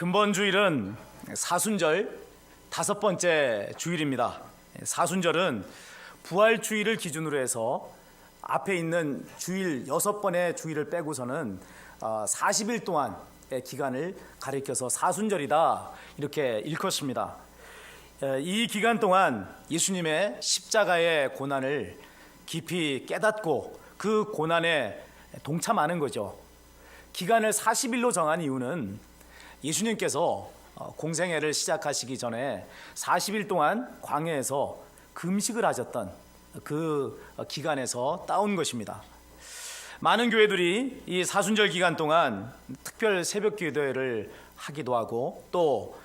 근본 주일은 사순절 5번째 주일입니다. 사순절은 부활 주일을 기준으로 해서 앞에 있는 주일 6번의 주일을 빼고서는 40일 동안의 기간을 가리켜서 사순절이다 이렇게 일컫습니다. 이 기간 동안 예수님의 십자가의 고난을 깊이 깨닫고 그 고난에 동참하는 거죠. 기간을 40일로 정한 이유는 예수님께서 공생애를 시작하시기 전에 40일 동안 광야에서 금식을 하셨던 그 기간에서 따온 것입니다. 많은 교회들이 이 사순절 기간 동안 특별 새벽 기도회를 하기도 하고 또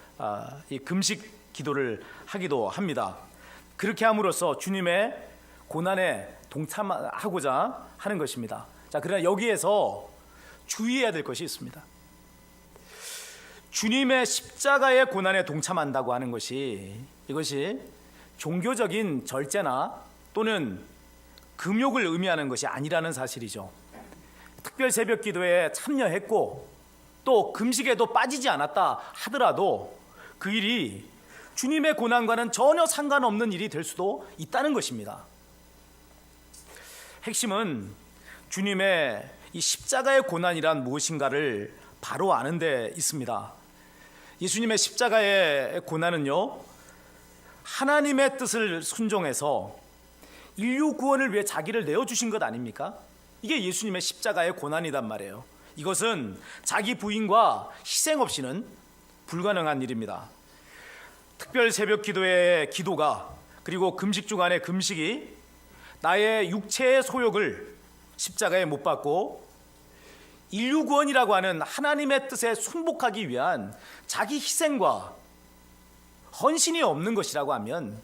이 금식 기도를 하기도 합니다. 그렇게 함으로써 주님의 고난에 동참하고자 하는 것입니다. 자, 그러나 여기에서 주의해야 될 것이 있습니다. 주님의 십자가의 고난에 동참한다고 하는 것이 이것이 종교적인 절제나 또는 금욕을 의미하는 것이 아니라는 사실이죠. 특별 새벽 기도에 참여했고 또 금식에도 빠지지 않았다 하더라도 그 일이 주님의 고난과는 전혀 상관없는 일이 될 수도 있다는 것입니다. 핵심은 주님의 이 십자가의 고난이란 무엇인가를 바로 아는 데 있습니다. 예수님의 십자가의 고난은요, 하나님의 뜻을 순종해서 인류 구원을 위해 자기를 내어주신 것 아닙니까? 이게 예수님의 십자가의 고난이란 말이에요. 이것은 자기 부인과 희생 없이는 불가능한 일입니다. 특별 새벽 기도의 기도가 그리고 금식 주간의 금식이 나의 육체의 소욕을 십자가에 못 박고 인류 구원이라고 하는 하나님의 뜻에 순복하기 위한 자기 희생과 헌신이 없는 것이라고 하면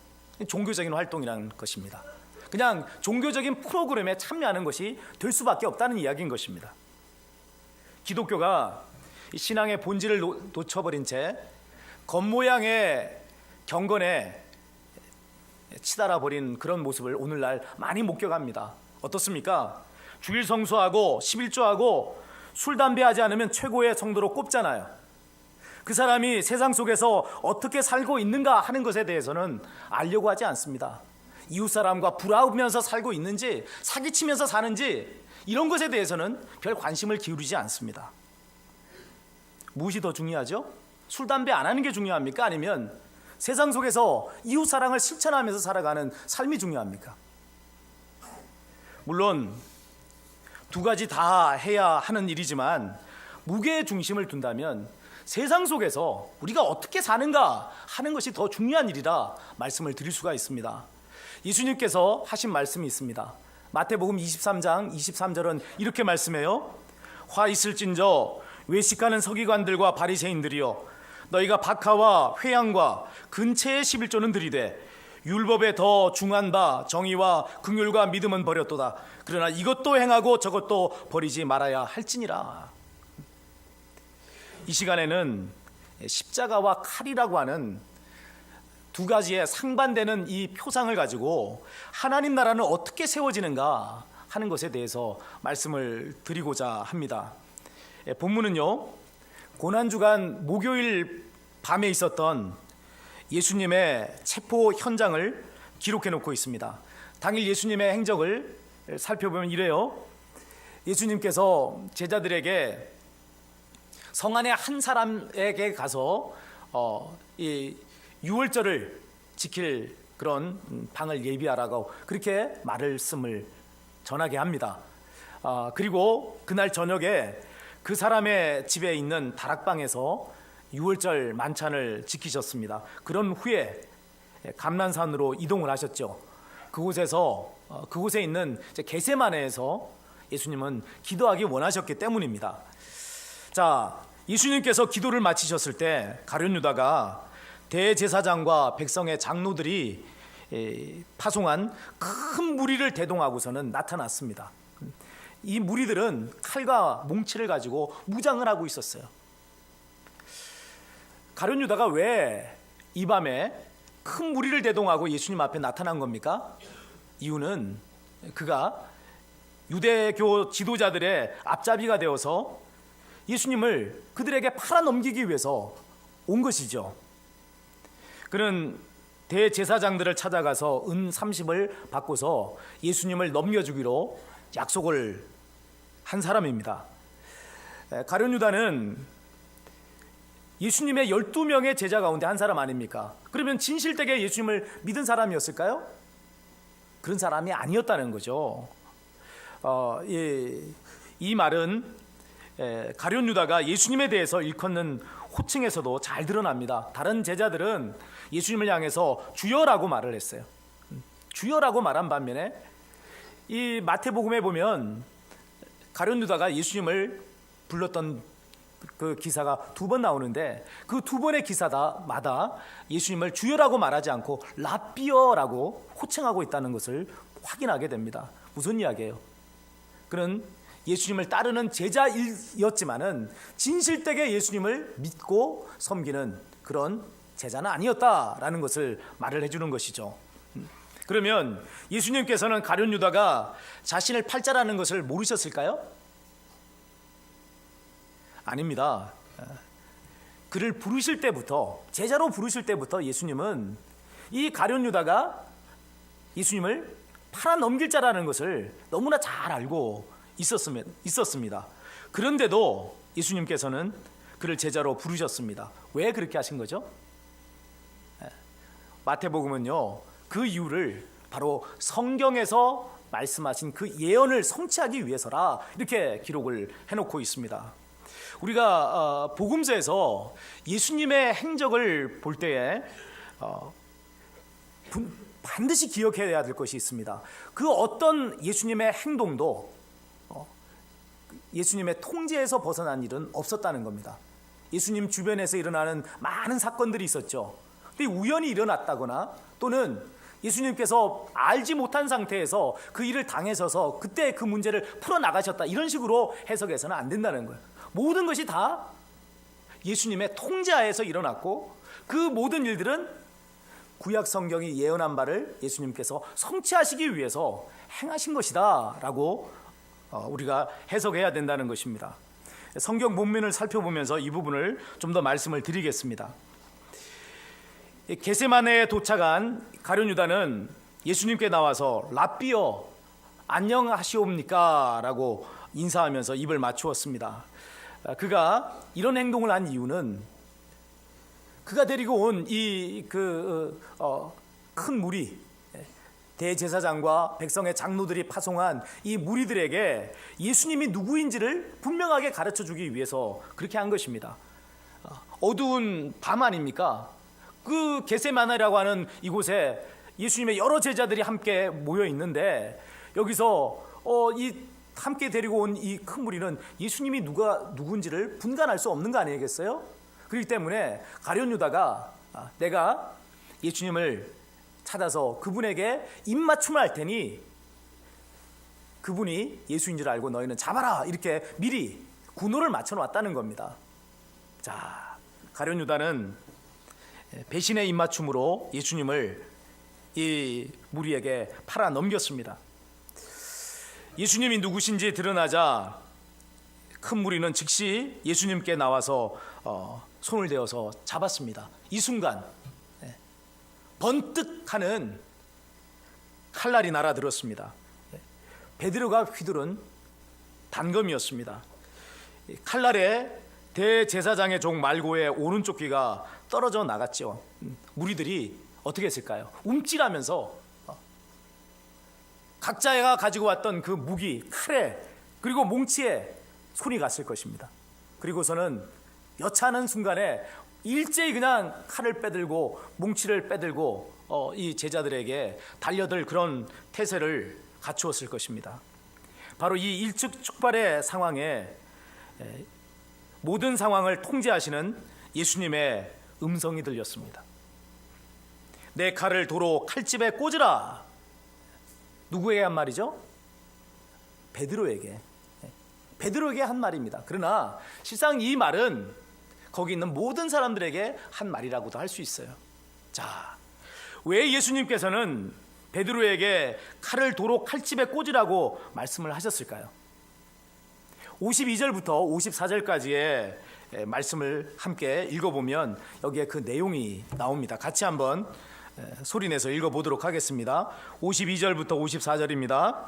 종교적인 활동이라는 것입니다. 그냥 종교적인 프로그램에 참여하는 것이 될 수밖에 없다는 이야기인 것입니다. 기독교가 신앙의 본질을 놓쳐버린 채 겉모양의 경건에 치달아 버린 그런 모습을 오늘날 많이 목격합니다. 어떻습니까? 주일 성수하고 11조하고 술, 담배 하지 않으면 최고의 성도로 꼽잖아요. 그 사람이 세상 속에서 어떻게 살고 있는가 하는 것에 대해서는 알려고 하지 않습니다. 이웃 사람과 불화하면서 살고 있는지 사기치면서 사는지 이런 것에 대해서는 별 관심을 기울이지 않습니다. 무엇이 더 중요하죠? 술, 담배 안 하는 게 중요합니까? 아니면 세상 속에서 이웃 사랑을 실천하면서 살아가는 삶이 중요합니까? 물론 두 가지 다 해야 하는 일이지만 무게의 중심을 둔다면 세상 속에서 우리가 어떻게 사는가 하는 것이 더 중요한 일이라 말씀을 드릴 수가 있습니다. 예수님께서 하신 말씀이 있습니다. 마태복음 23장 23절은 이렇게 말씀해요. 화 있을진저 외식하는 서기관들과 바리새인들이여 너희가 박하와 회양과 근체의 11조는 들이되 율법에 더 중한 바 정의와 긍휼과 믿음은 버렸도다. 그러나 이것도 행하고 저것도 버리지 말아야 할지니라. 이 시간에는 십자가와 칼이라고 하는 두 가지의 상반되는 이 표상을 가지고 하나님 나라는 어떻게 세워지는가 하는 것에 대해서 말씀을 드리고자 합니다. 본문은요, 고난주간 목요일 밤에 있었던 예수님의 체포 현장을 기록해 놓고 있습니다. 당일 예수님의 행적을 살펴보면 이래요. 예수님께서 제자들에게 성 안에 한 사람에게 가서 이 유월절을 지킬 그런 방을 예비하라고 그렇게 말씀을 전하게 합니다. 그리고 그날 저녁에 그 사람의 집에 있는 다락방에서 유월절 만찬을 지키셨습니다. 그런 후에 감난산으로 이동을 하셨죠. 그곳에 있는 겟세마네에서 예수님은 기도하기 원하셨기 때문입니다. 자, 예수님께서 기도를 마치셨을 때 가룟 유다가 대제사장과 백성의 장로들이 파송한 큰 무리를 대동하고서는 나타났습니다. 이 무리들은 칼과 몽치를 가지고 무장을 하고 있었어요. 가룟 유다가 왜 이 밤에 큰 무리를 대동하고 예수님 앞에 나타난 겁니까? 이유는 그가 유대교 지도자들의 앞잡이가 되어서 예수님을 그들에게 팔아넘기기 위해서 온 것이죠. 그는 대제사장들을 찾아가서 은 30을 받고서 예수님을 넘겨주기로 약속을 한 사람입니다. 가룟 유다는 예수님의 12명의 제자 가운데 한 사람 아닙니까? 그러면 진실되게 예수님을 믿은 사람이었을까요? 그런 사람이 아니었다는 거죠. 이 말은 가룟 유다가 예수님에 대해서 일컫는 호칭에서도 잘 드러납니다. 다른 제자들은 예수님을 향해서 주여라고 말을 했어요. 주여라고 말한 반면에 이 마태복음에 보면 가룟 유다가 예수님을 불렀던 그 기사가 2번 나오는데 그 2번의 기사마다 예수님을 주여라고 말하지 않고 라삐어라고 호칭하고 있다는 것을 확인하게 됩니다. 무슨 이야기예요? 그는 예수님을 따르는 제자였지만은 진실되게 예수님을 믿고 섬기는 그런 제자는 아니었다라는 것을 말을 해주는 것이죠. 그러면 예수님께서는 가룟 유다가 자신을 팔자라는 것을 모르셨을까요? 아닙니다. 그를 부르실 때부터, 제자로 부르실 때부터 예수님은 이 가룟 유다가 예수님을 팔아넘길 자라는 것을 너무나 잘 알고 있었습니다. 그런데도 예수님께서는 그를 제자로 부르셨습니다. 왜 그렇게 하신 거죠? 마태복음은요, 그 이유를 바로 성경에서 말씀하신 그 예언을 성취하기 위해서라 이렇게 기록을 해놓고 있습니다. 우리가 복음서에서 예수님의 행적을 볼 때에 반드시 기억해야 될 것이 있습니다. 그 어떤 예수님의 행동도 예수님의 통제에서 벗어난 일은 없었다는 겁니다. 예수님 주변에서 일어나는 많은 사건들이 있었죠. 근데 우연히 일어났다거나 또는 예수님께서 알지 못한 상태에서 그 일을 당해서서 그때 그 문제를 풀어나가셨다, 이런 식으로 해석해서는 안 된다는 거예요. 모든 것이 다 예수님의 통제하에서 일어났고 그 모든 일들은 구약 성경이 예언한 바를 예수님께서 성취하시기 위해서 행하신 것이다 라고 우리가 해석해야 된다는 것입니다. 성경 본문을 살펴보면서 이 부분을 좀 더 말씀을 드리겠습니다. 겟세마네에 도착한 가룟 유다는 예수님께 나와서 라삐어 안녕하시옵니까? 라고 인사하면서 입을 맞추었습니다. 그가 이런 행동을 한 이유는 그가 데리고 온 이 큰 무리, 대제사장과 백성의 장로들이 파송한 이 무리들에게 예수님이 누구인지를 분명하게 가르쳐 주기 위해서 그렇게 한 것입니다. 어두운 밤 아닙니까? 그 겟세마네라고 하는 이곳에 예수님의 여러 제자들이 함께 모여 있는데 여기서 이 함께 데리고 온 이 큰 무리는 예수님이 누군지를 분간할 수 없는 거 아니겠어요? 그렇기 때문에 가룟 유다가 내가 예수님을 찾아서 그분에게 입맞춤을 할 테니 그분이 예수인 줄 알고 너희는 잡아라, 이렇게 미리 군호를 맞춰놨다는 겁니다. 자, 가룟 유다는 배신의 입맞춤으로 예수님을 이 무리에게 팔아 넘겼습니다. 예수님이 누구신지 드러나자 큰 무리는 즉시 예수님께 나와서 손을 대어서 잡았습니다. 이 순간 번뜩하는 칼날이 날아들었습니다. 베드로가 휘두른 단검이었습니다. 칼날에 대제사장의 종 말고의 오른쪽 귀가 떨어져 나갔죠. 무리들이 어떻게 했을까요? 움찔하면서 각자가 가지고 왔던 그 무기, 칼에 그리고 몽치에 손이 갔을 것입니다. 그리고서는 여차하는 순간에 일제히 그냥 칼을 빼들고 몽치를 빼들고 이 제자들에게 달려들 그런 태세를 갖추었을 것입니다. 바로 이 일촉즉발의 상황에 모든 상황을 통제하시는 예수님의 음성이 들렸습니다. 내 칼을 도로 칼집에 꽂으라. 누구에게 한 말이죠? 베드로에게 한 말입니다. 그러나 실상 이 말은 거기 있는 모든 사람들에게 한 말이라고도 할 수 있어요. 자, 왜 예수님께서는 베드로에게 칼을 도로 칼집에 꽂으라고 말씀을 하셨을까요? 52절부터 54절까지의 말씀을 함께 읽어보면 여기에 그 내용이 나옵니다. 같이 한번 소리내서 읽어보도록 하겠습니다. 52절부터 54절입니다.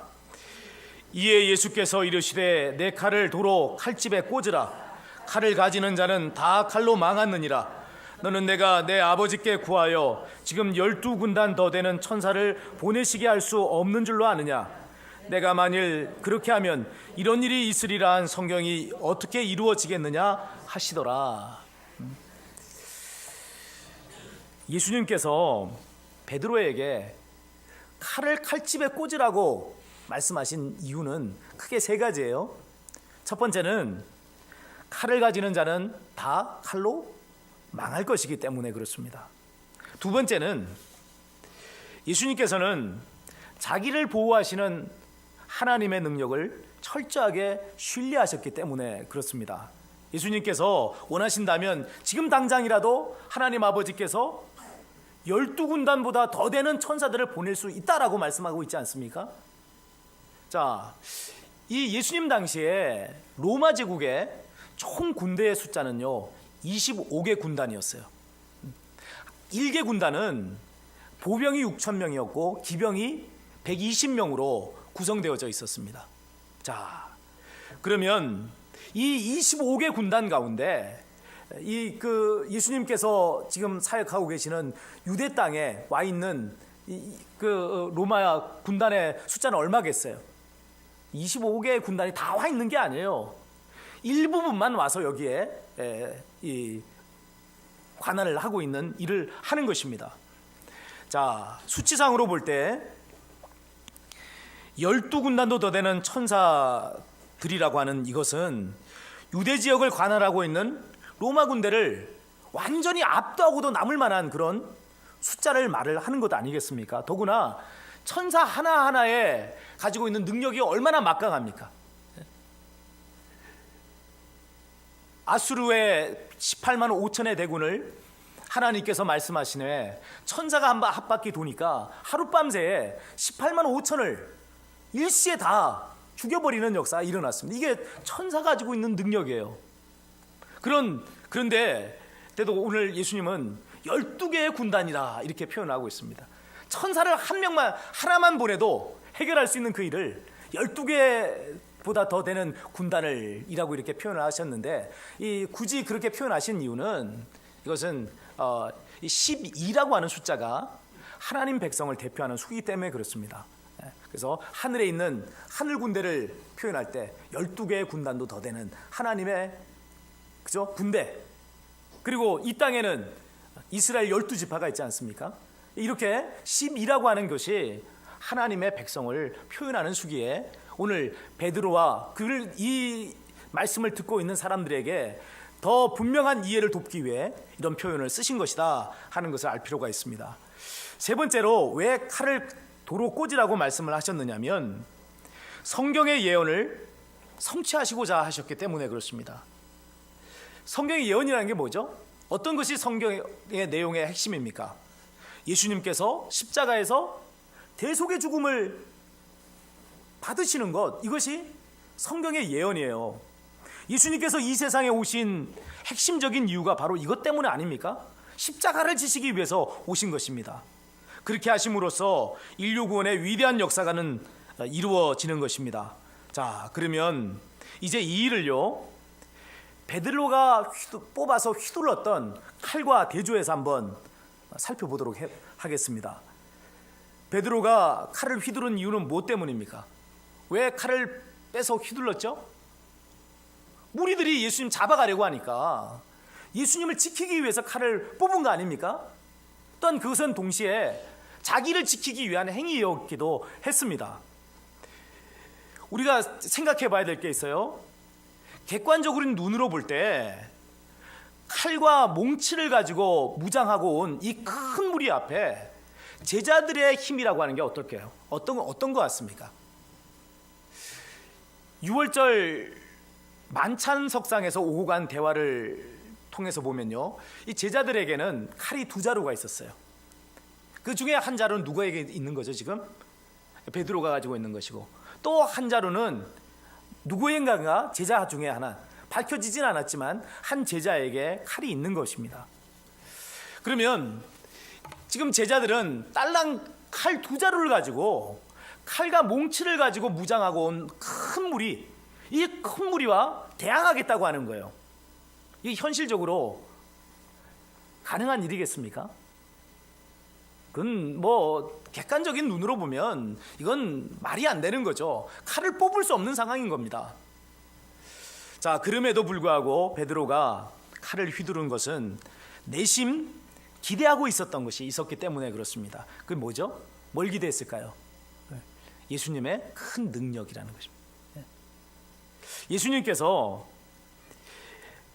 이에 예수께서 이르시되 내 칼을 도로 칼집에 꽂으라. 칼을 가지는 자는 다 칼로 망하느니라. 너는 내가 내 아버지께 구하여 지금 12군단 더 되는 천사를 보내시게 할 수 없는 줄로 아느냐. 내가 만일 그렇게 하면 이런 일이 있으리라 한 성경이 어떻게 이루어지겠느냐 하시더라. 예수님께서 베드로에게 칼을 칼집에 꽂으라고 말씀하신 이유는 크게 세 가지예요. 첫 번째는 칼을 가지는 자는 다 칼로 망할 것이기 때문에 그렇습니다. 두 번째는 예수님께서는 자기를 보호하시는 하나님의 능력을 철저하게 신뢰하셨기 때문에 그렇습니다. 예수님께서 원하신다면 지금 당장이라도 하나님 아버지께서 12군단보다 더 되는 천사들을 보낼 수 있다라고 말씀하고 있지 않습니까? 자, 이 예수님 당시에 로마 제국의 총 군대의 숫자는요 25개 군단이었어요. 1개 군단은 보병이 6,000명이었고 기병이 120명으로 구성되어져 있었습니다. 자, 그러면 이 25개 군단 가운데 예수님께서 지금 사역하고 계시는 유대 땅에 와 있는 로마 군단의 숫자는 얼마겠어요? 25개 군단이 다 와 있는 게 아니에요. 일부분만 와서 여기에 이 관할을 하고 있는 일을 하는 것입니다. 자, 수치상으로 볼 때 12군단도 더 되는 천사들이라고 하는 이것은 유대 지역을 관할하고 있는 로마 군대를 완전히 압도하고도 남을 만한 그런 숫자를 말을 하는 것 아니겠습니까? 더구나 천사 하나하나에 가지고 있는 능력이 얼마나 막강합니까? 아수르의 18만 5천의 대군을 하나님께서 말씀하시네 천사가 한 바퀴 도니까 하룻밤새에 18만 5천을 일시에 다 죽여버리는 역사가 일어났습니다. 이게 천사 가지고 있는 능력이에요. 그런데 오늘 예수님은 12개의 군단이라 이렇게 표현하고 있습니다. 천사를 하나만 보내도 해결할 수 있는 그 일을 12개보다 더 되는 군단을 이라고 이렇게 표현을 하셨는데 굳이 그렇게 표현하신 이유는 이것은 12라고 하는 숫자가 하나님 백성을 대표하는 수이기 때문에 그렇습니다. 그래서 하늘에 있는 하늘 군대를 표현할 때 12개의 군단도 더 되는 하나님의 군대, 그리고 이 땅에는 이스라엘 12지파가 있지 않습니까? 이렇게 12라고 하는 것이 하나님의 백성을 표현하는 수기에 오늘 베드로와 이 말씀을 듣고 있는 사람들에게 더 분명한 이해를 돕기 위해 이런 표현을 쓰신 것이다 하는 것을 알 필요가 있습니다. 세 번째로 왜 칼을 도로 꽂으라고 말씀을 하셨느냐면 성경의 예언을 성취하시고자 하셨기 때문에 그렇습니다. 성경의 예언이라는 게 뭐죠? 어떤 것이 성경의 내용의 핵심입니까? 예수님께서 십자가에서 대속의 죽음을 받으시는 것, 이것이 성경의 예언이에요. 예수님께서 이 세상에 오신 핵심적인 이유가 바로 이것 때문에 아닙니까? 십자가를 지시기 위해서 오신 것입니다. 그렇게 하심으로써 인류 구원의 위대한 역사가는 이루어지는 것입니다. 자, 그러면 이제 이 일을요 베드로가 뽑아서 휘둘렀던 칼과 대조해서 한번 살펴보도록 하겠습니다. 베드로가 칼을 휘두른 이유는 무엇 때문입니까? 왜 칼을 빼서 휘둘렀죠? 무리들이 예수님 잡아가려고 하니까 예수님을 지키기 위해서 칼을 뽑은 거 아닙니까? 또한 그것은 동시에 자기를 지키기 위한 행위였기도 했습니다. 우리가 생각해 봐야 될 게 있어요. 객관적으로 눈으로 볼 때 칼과 몽치를 가지고 무장하고 온 이 큰 무리 앞에 제자들의 힘이라고 하는 게 어떨까요? 어떤 것 같습니까? 6월절 만찬석상에서 오고 간 대화를 통해서 보면요, 이 제자들에게는 칼이 2자루가 있었어요. 그 중에 한 자루는 누구에게 있는 거죠? 지금 베드로가 가지고 있는 것이고, 또 한 자루는 누구인가가 제자 중에 하나, 밝혀지진 않았지만 한 제자에게 칼이 있는 것입니다. 그러면 지금 제자들은 딸랑 칼 두 자루를 가지고 칼과 몽치를 가지고 무장하고 온 큰 무리, 이 큰 무리와 대항하겠다고 하는 거예요. 이게 현실적으로 가능한 일이겠습니까? 그건 뭐 객관적인 눈으로 보면 이건 말이 안 되는 거죠. 칼을 뽑을 수 없는 상황인 겁니다. 자, 그럼에도 불구하고 베드로가 칼을 휘두른 것은 내심 기대하고 있었던 것이 있었기 때문에 그렇습니다. 그게 뭐죠? 뭘 기대했을까요? 예수님의 큰 능력이라는 것입니다. 예수님께서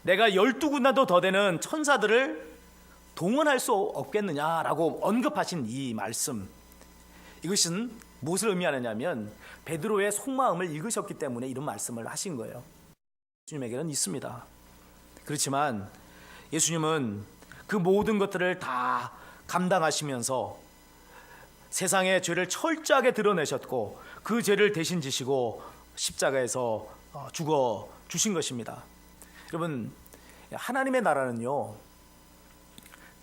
내가 12군데도 더 되는 천사들을 동원할 수 없겠느냐라고 언급하신 이 말씀, 이것은 무엇을 의미하느냐면 베드로의 속마음을 읽으셨기 때문에 이런 말씀을 하신 거예요. 예수님에게는 있습니다. 그렇지만 예수님은 그 모든 것들을 다 감당하시면서 세상의 죄를 철저하게 드러내셨고 그 죄를 대신 지시고 십자가에서 죽어 주신 것입니다. 여러분, 하나님의 나라는요,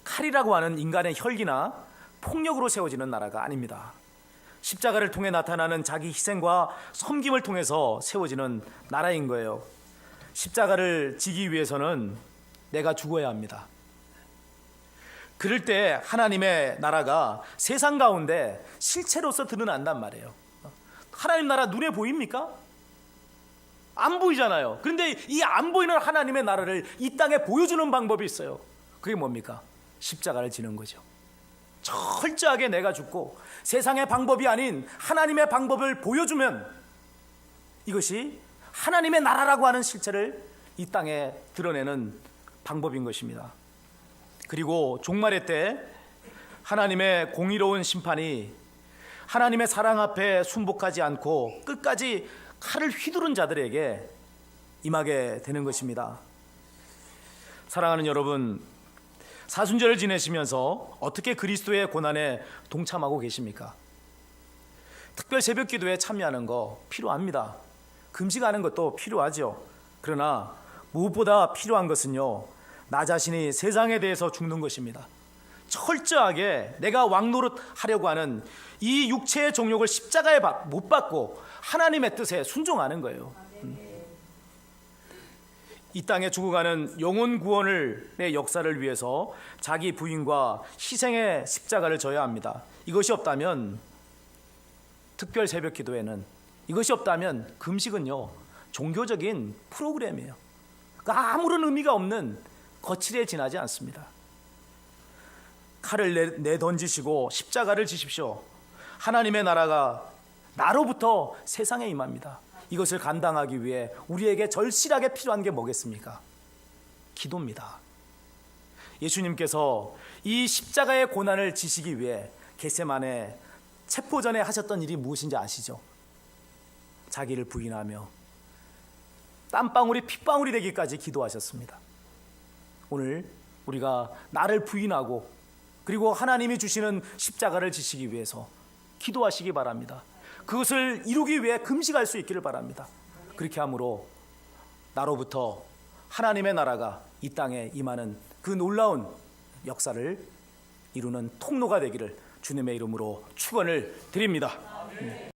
칼이라고 하는 인간의 혈기나 폭력으로 세워지는 나라가 아닙니다. 십자가를 통해 나타나는 자기 희생과 섬김을 통해서 세워지는 나라인 거예요. 십자가를 지기 위해서는 내가 죽어야 합니다. 그럴 때 하나님의 나라가 세상 가운데 실체로서 드러난단 말이에요. 하나님 나라 눈에 보입니까? 안 보이잖아요. 그런데 이 안 보이는 하나님의 나라를 이 땅에 보여주는 방법이 있어요. 그게 뭡니까? 십자가를 지는 거죠. 철저하게 내가 죽고 세상의 방법이 아닌 하나님의 방법을 보여주면 이것이 하나님의 나라라고 하는 실체를 이 땅에 드러내는 방법인 것입니다. 그리고 종말의 때 하나님의 공의로운 심판이 하나님의 사랑 앞에 순복하지 않고 끝까지 칼을 휘두른 자들에게 임하게 되는 것입니다. 사랑하는 여러분, 사순절을 지내시면서 어떻게 그리스도의 고난에 동참하고 계십니까? 특별 새벽 기도에 참여하는 거 필요합니다. 금식하는 것도 필요하죠. 그러나 무엇보다 필요한 것은요, 나 자신이 세상에 대해서 죽는 것입니다. 철저하게 내가 왕노릇하려고 하는 이 육체의 정욕을 십자가에 못 박고 하나님의 뜻에 순종하는 거예요. 이 땅에 죽어가는 영혼 구원의 역사를 위해서 자기 부인과 희생의 십자가를 져야 합니다. 이것이 없다면 특별 새벽 기도에는, 이것이 없다면 금식은요, 종교적인 프로그램이에요. 그러니까 아무런 의미가 없는 거칠에 지나지 않습니다. 칼을 내던지시고 십자가를 지십시오. 하나님의 나라가 나로부터 세상에 임합니다. 이것을 감당하기 위해 우리에게 절실하게 필요한 게 뭐겠습니까? 기도입니다. 예수님께서 이 십자가의 고난을 지시기 위해 겟세마네 체포전에 하셨던 일이 무엇인지 아시죠? 자기를 부인하며 땀방울이 핏방울이 되기까지 기도하셨습니다. 오늘 우리가 나를 부인하고 그리고 하나님이 주시는 십자가를 지시기 위해서 기도하시기 바랍니다. 그것을 이루기 위해 금식할 수 있기를 바랍니다. 그렇게 함으로 나로부터 하나님의 나라가 이 땅에 임하는 그 놀라운 역사를 이루는 통로가 되기를 주님의 이름으로 축원을 드립니다.